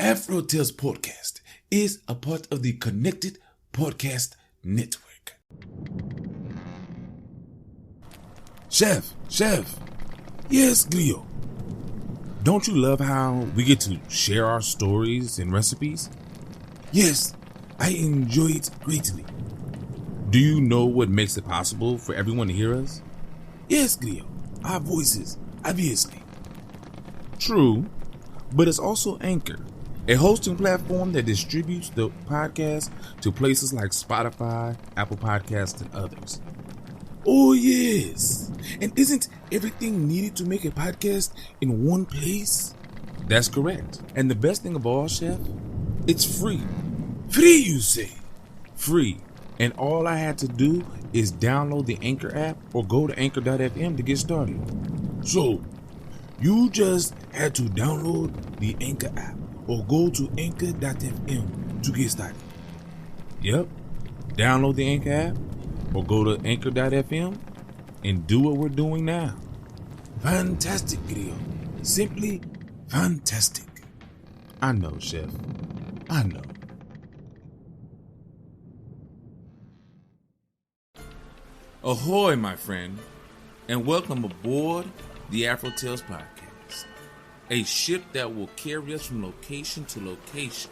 Afro Tales Podcast is a part of the Connected Podcast Network. Chef. Yes, Glio. Don't you love how we get to share our stories and recipes? Yes, I enjoy it greatly. Do you know what makes it possible for everyone to hear us? Yes, Glio. Our voices, obviously. True, but it's also Anchor, a hosting platform that distributes the podcast to places like Spotify, Apple Podcasts, and others. Oh, yes. And isn't everything needed to make a podcast in one place? That's correct. And the best thing of all, Chef, it's free. Free, you say? Free. And all I had to do is download the Anchor app or go to anchor.fm to get started. So, you just had to download the Anchor app or go to anchor.fm to get started. Yep. Download the Anchor app or go to anchor.fm and do what we're doing now. Fantastic, Grio. Simply fantastic. I know, Chef. I know. Ahoy, my friend, and welcome aboard the AfroTales Podcast, a ship that will carry us from location to location,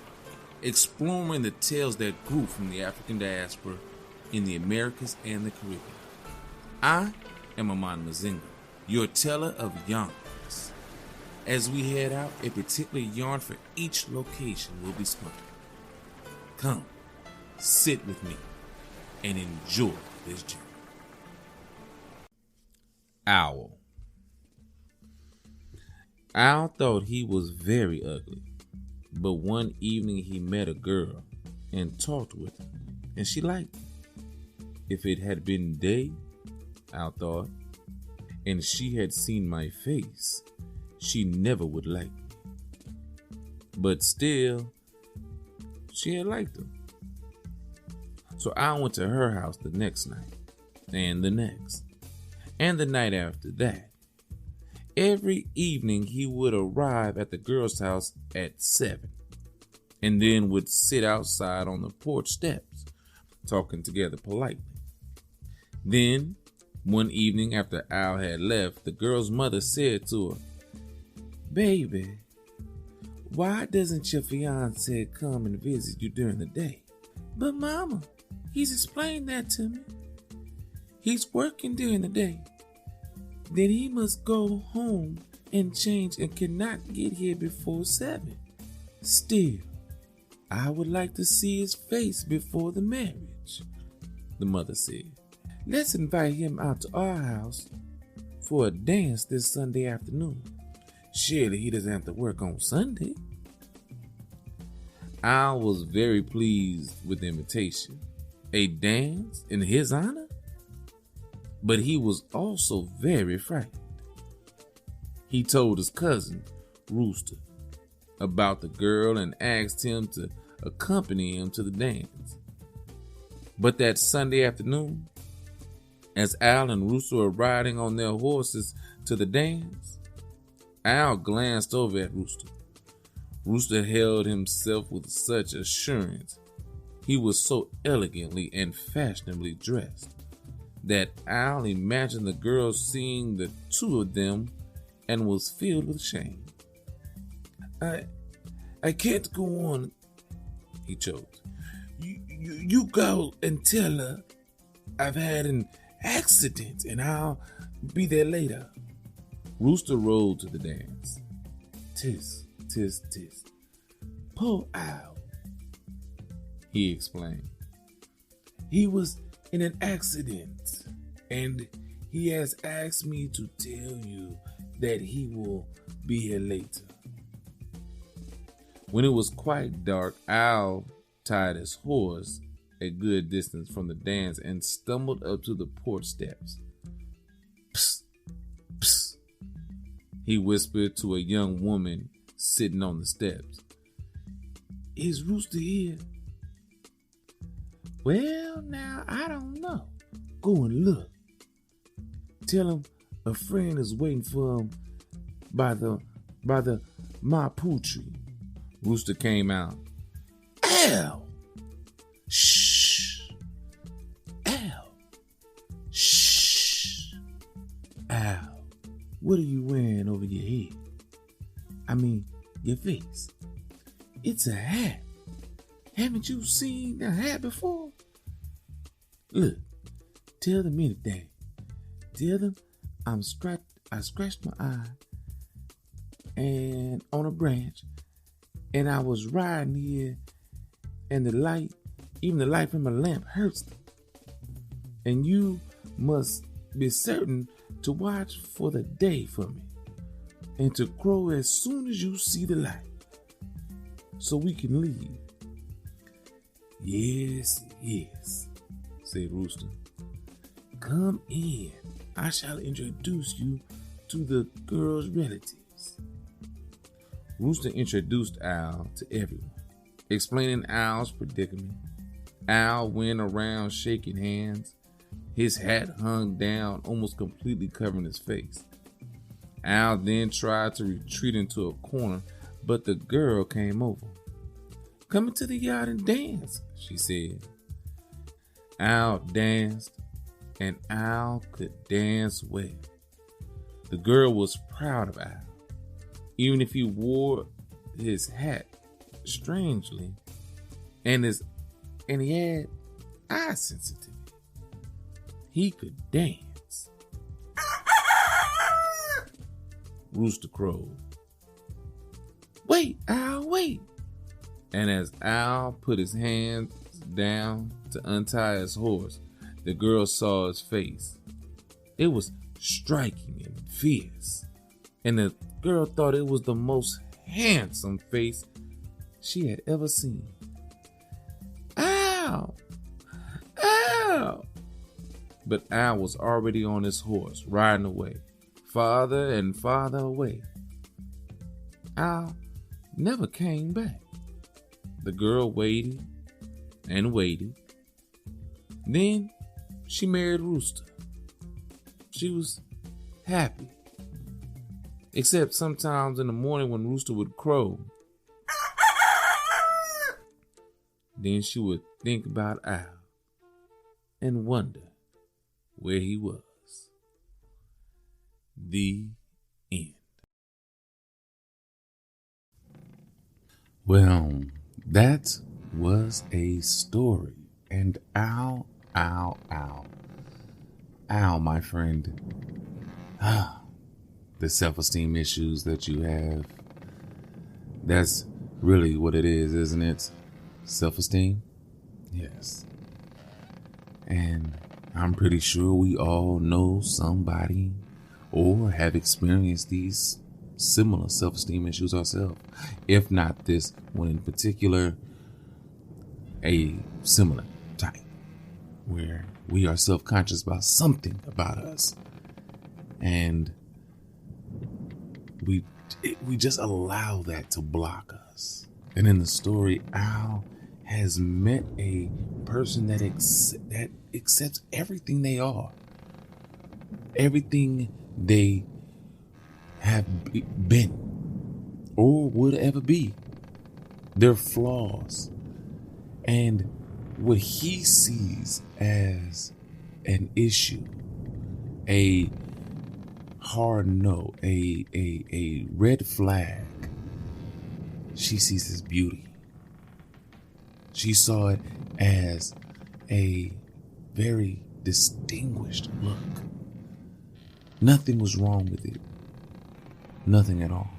exploring the tales that grew from the African diaspora in the Americas and the Caribbean. I am Amon Mazinga, your teller of yarns. As we head out, a particular yarn for each location will be spun. Come, sit with me, and enjoy this journey. Owl thought he was very ugly, but one evening he met a girl and talked with her, and she liked him. If it had been day, Owl thought, and she had seen my face, she never would like me. But still, she had liked him. So I went to her house the next night, and the next, and the night after that. Every evening he would arrive at the girl's house at 7, and then would sit outside on the porch steps, talking together politely. Then, one evening after Owl had left, the girl's mother said to her, "Baby, why doesn't your fiancé come and visit you during the day?" "But Mama, he's explained that to me. He's working during the day. Then he must go home and change and cannot get here before 7. Still, I would like to see his face before the marriage," the mother said. "Let's invite him out to our house for a dance this Sunday afternoon. Surely he doesn't have to work on Sunday." Owl was very pleased with the invitation. A dance in his honor? But he was also very frightened. He told his cousin, Rooster, about the girl and asked him to accompany him to the dance. But that Sunday afternoon, as Owl and Rooster were riding on their horses to the dance, Owl glanced over at Rooster. Rooster held himself with such assurance. He was so elegantly and fashionably dressed that Owl imagined the girl seeing the two of them and was filled with shame. I can't go on," he choked. You go and tell her I've had an accident and I'll be there later." Rooster rode to the dance. "Tis, tis, tis. Poor Owl," he explained. "He was in an accident, and he has asked me to tell you that he will be here later." When it was quite dark, Owl tied his horse a good distance from the dance and stumbled up to the porch steps. "Psst, psst," he whispered to a young woman sitting on the steps. "Is Rooster here?" "Well, now, I don't know. Go and look. Tell him a friend is waiting for him by the mapu tree. Rooster came out. Ow! Shh! Ow! Shh! Ow! What are you wearing over your head? I mean, your face. It's a hat. Haven't you seen a hat before? Look, tell them anything. Tell them I scratched my eye and on a branch, and I was riding here, and the light, even the light from my lamp hurts them. And you must be certain to watch for the day for me, and to crow as soon as you see the light, so we can leave. Yes, yes, said Rooster. Come in. I shall introduce you to the girl's relatives. Rooster introduced Owl to everyone, explaining Owl's predicament. Owl went around shaking hands. His hat hung down, almost completely covering his face. Owl then tried to retreat into a corner, but the girl came over. Come into the yard and dance, she said. Owl danced, and Owl could dance well. The girl was proud of Owl, even if he wore his hat strangely, and he had eye sensitivity. He could dance. Rooster crowed. Wait, Owl, wait. And as Owl put his hands down to untie his horse, the girl saw his face. It was striking and fierce, and the girl thought it was the most handsome face she had ever seen. Ow! Ow! But Owl was already on his horse, riding away, farther and farther away. Owl never came back. The girl waited and waited. Then she married Rooster. She was happy. Except sometimes in the morning when Rooster would crow. Then she would think about Owl and wonder where he was. The end. Well, that was a story. And Owl, my friend. The self-esteem issues that you have. That's really what it is, isn't it? Self-esteem? Yes. And I'm pretty sure we all know somebody or have experienced these similar self-esteem issues ourselves. If not this one in particular, a similar type where we are self-conscious about something about us. And we just allow that to block us. And in the story, Owl has met a person that accepts everything they are, everything they have been or would ever be, their flaws, and what he sees as an issue, a hard no, a red flag, she sees as beauty. She saw it as a very distinguished look. Nothing was wrong with it. Nothing at all.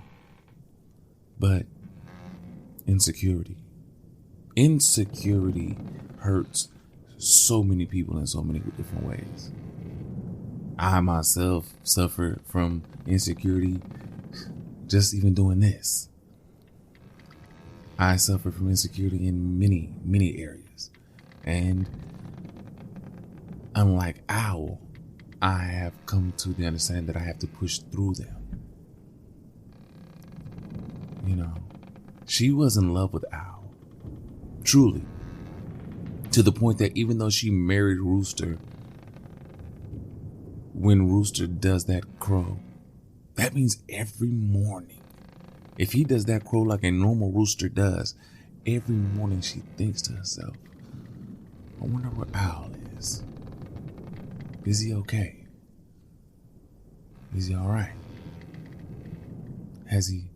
But insecurity. Insecurity hurts so many people in so many different ways. I myself suffer from insecurity just even doing this. I suffer from insecurity in many, many areas. And unlike Owl, I have come to the understanding that I have to push through them. You know, she was in love with Owl. Truly. To the point that even though she married Rooster, when Rooster does that crow, that means every morning If he does that crow like a normal rooster does, every morning she thinks to herself, I wonder where Owl is. Is he okay? Is he all right? Has he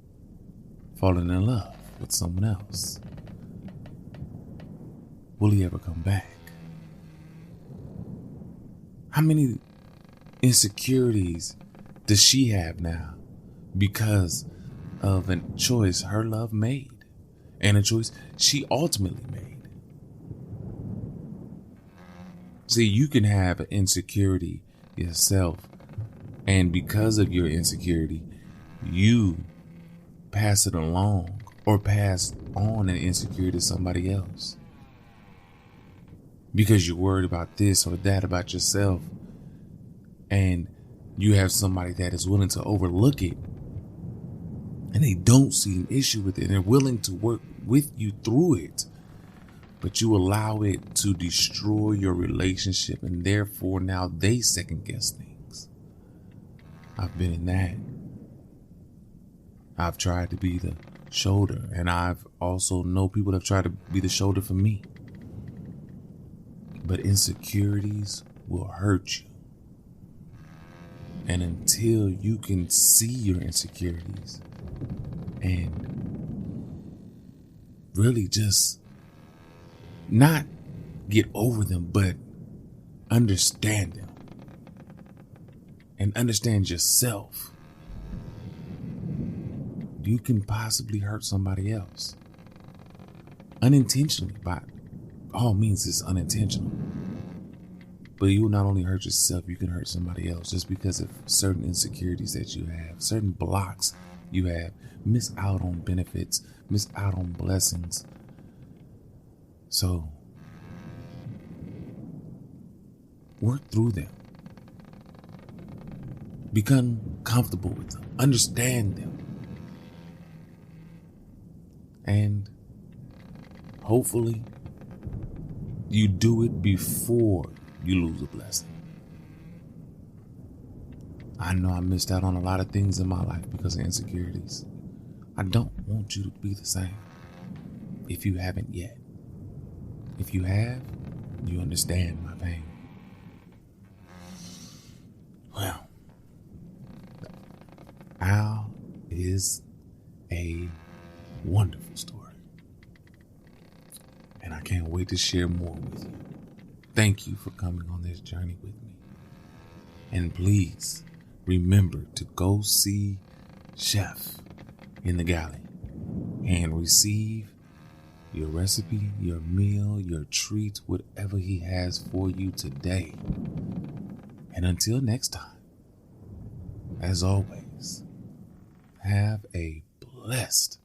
fallen in love with someone else? Will he ever come back? How many insecurities does she have now because of a choice her love made and a choice she ultimately made? See, you can have an insecurity yourself, and because of your insecurity, you pass it along or pass on an insecurity to somebody else. Because you're worried about this or that about yourself, and you have somebody that is willing to overlook it, and they don't see an issue with it, and they're willing to work with you through it, but you allow it to destroy your relationship, and therefore now they second guess things. I've been in that. I've tried to be the shoulder, and I've also know people that have tried to be the shoulder for me. But insecurities will hurt you. And until you can see your insecurities and really just not get over them, but understand them and understand yourself, you can possibly hurt somebody else unintentionally. By all means, it's unintentional. But you will not only hurt yourself, you can hurt somebody else just because of certain insecurities that you have, certain blocks you have, miss out on benefits, miss out on blessings. So, work through them. Become comfortable with them. Understand them. And hopefully, you do it before you lose a blessing. I know I missed out on a lot of things in my life because of insecurities. I don't want you to be the same if you haven't yet. If you have, you understand my pain. Well, Owl is a wonderful story, and I can't wait to share more with you. Thank you for coming on this journey with me. And please remember to go see Chef in the Galley and receive your recipe, your meal, your treat, whatever he has for you today. And until next time, as always, have a blessed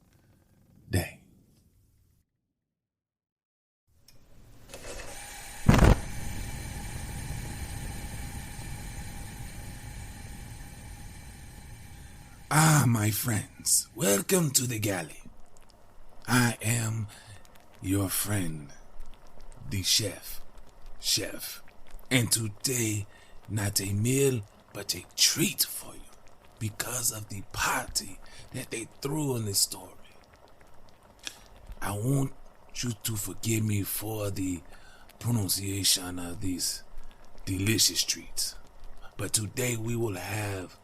day. My friends, welcome to the Galley. I am your friend, the chef, and today, not a meal, but a treat for you, because of the party that they threw in this story. I want you to forgive me for the pronunciation of these delicious treats, but today we will have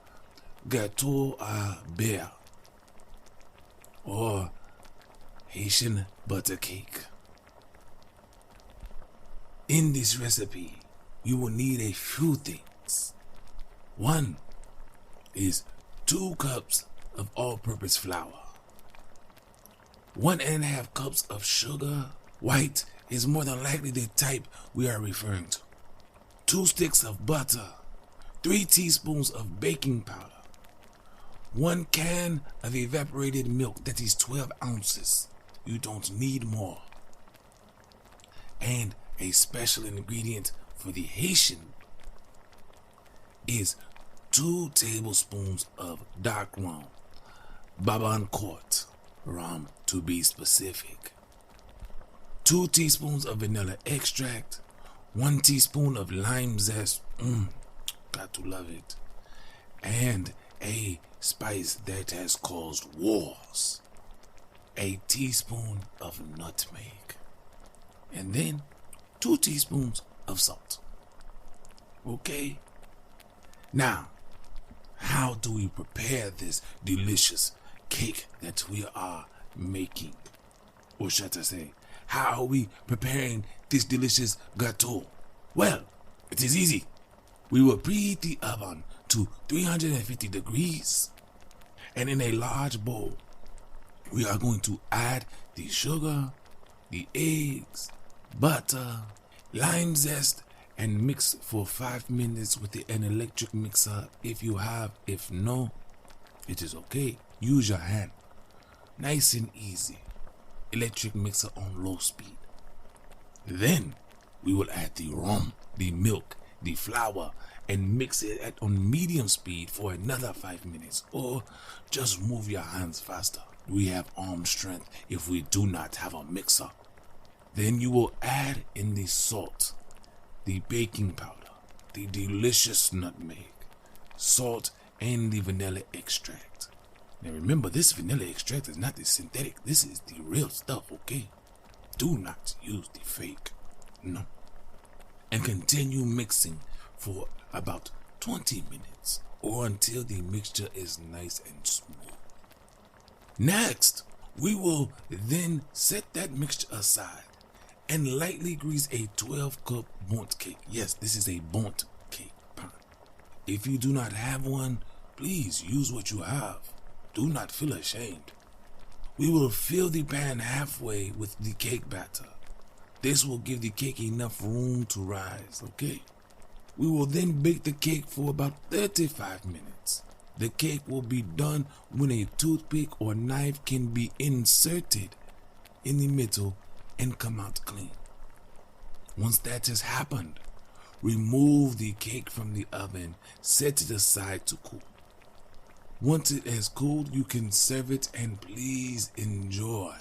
Gateau à Beurre, or Haitian butter cake. In this recipe, you will need a few things. One is 2 cups of all-purpose flour. 1.5 cups of sugar. White is more than likely the type we are referring to. 2 sticks of butter. 3 teaspoons of baking powder. 1 can of evaporated milk, that is 12 ounces. You don't need more. And a special ingredient for the Haitian is 2 tablespoons of dark rum, Babancourt rum to be specific. 2 teaspoons of vanilla extract, 1 teaspoon of lime zest, got to love it, and a spice that has caused wars, a teaspoon of nutmeg, and then 2 teaspoons of salt. Okay? Now, how do we prepare this delicious cake that we are making? Or should I say, how are we preparing this delicious gâteau? Well, it is easy. We will preheat the oven to 350 degrees. And in a large bowl, we are going to add the sugar, the eggs, butter, lime zest, and mix for 5 minutes with an electric mixer if you have. If no, it is okay. Use your hand. Nice and easy. Electric mixer on low speed. Then we will add the rum, the milk, the flour, and mix it on medium speed for another 5 minutes, or just move your hands faster. We have arm strength if we do not have a mixer. Then you will add in the salt, the baking powder, the delicious nutmeg, salt, and the vanilla extract. Now remember, this vanilla extract is not the synthetic. This is the real stuff, okay? Do not use the fake. No. And continue mixing for about 20 minutes or until the mixture is nice and smooth. Next, we will then set that mixture aside and lightly grease a 12-cup bundt cake. Yes, this is a bundt cake pan. If you do not have one, please use what you have. Do not feel ashamed. We will fill the pan halfway with the cake batter. This will give the cake enough room to rise, okay? We will then bake the cake for about 35 minutes. The cake will be done when a toothpick or knife can be inserted in the middle and come out clean. Once that has happened, remove the cake from the oven, set it aside to cool. Once it has cooled, you can serve it and please enjoy.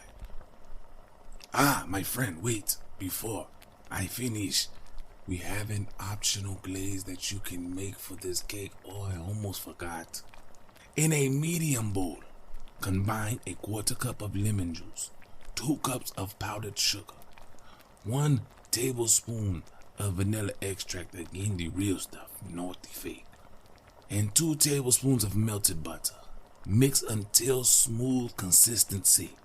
Ah, my friend, wait, before I finish, we have an optional glaze that you can make for this cake. Oh, I almost forgot. In a medium bowl, combine a 1/4 cup of lemon juice, 2 cups of powdered sugar, 1 tablespoon of vanilla extract, again the real stuff, not the fake, and 2 tablespoons of melted butter. Mix until smooth consistency.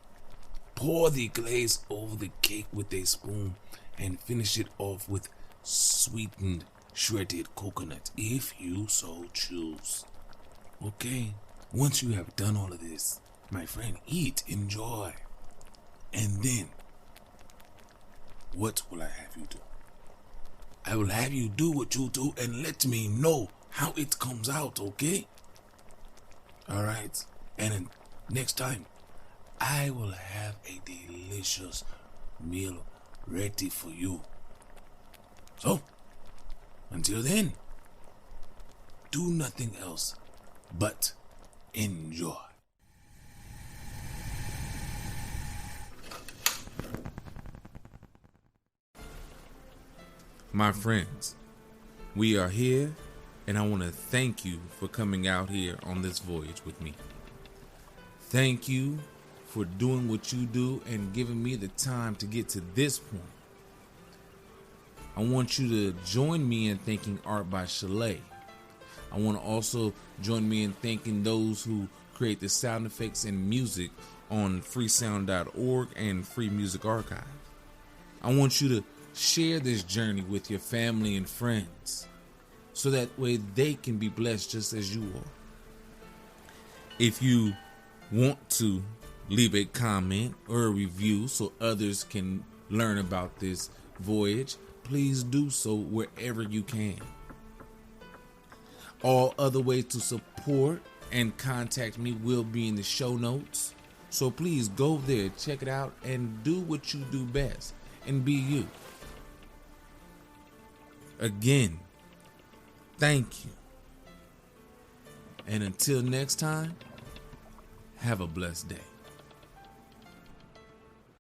Pour the glaze over the cake with a spoon and finish it off with sweetened shredded coconut if you so choose. Okay, once you have done all of this, my friend, eat, enjoy. And then, what will I have you do? I will have you do what you do and let me know how it comes out, okay? Alright, and next time, I will have a delicious meal ready for you. So, until then, do nothing else but enjoy. My friends, we are here, and I want to thank you for coming out here on this voyage with me. Thank you for doing what you do and giving me the time to get to this point. I want you to join me in thanking Art by Chalet. I want to also join me in thanking those who create the sound effects and music on freesound.org and Free Music Archive. I want you to share this journey with your family and friends so that way they can be blessed just as you are. If you want to leave a comment or a review so others can learn about this voyage, please do so wherever you can. All other ways to support and contact me will be in the show notes. So please go there, check it out, and do what you do best and be you. Again, thank you. And until next time, have a blessed day.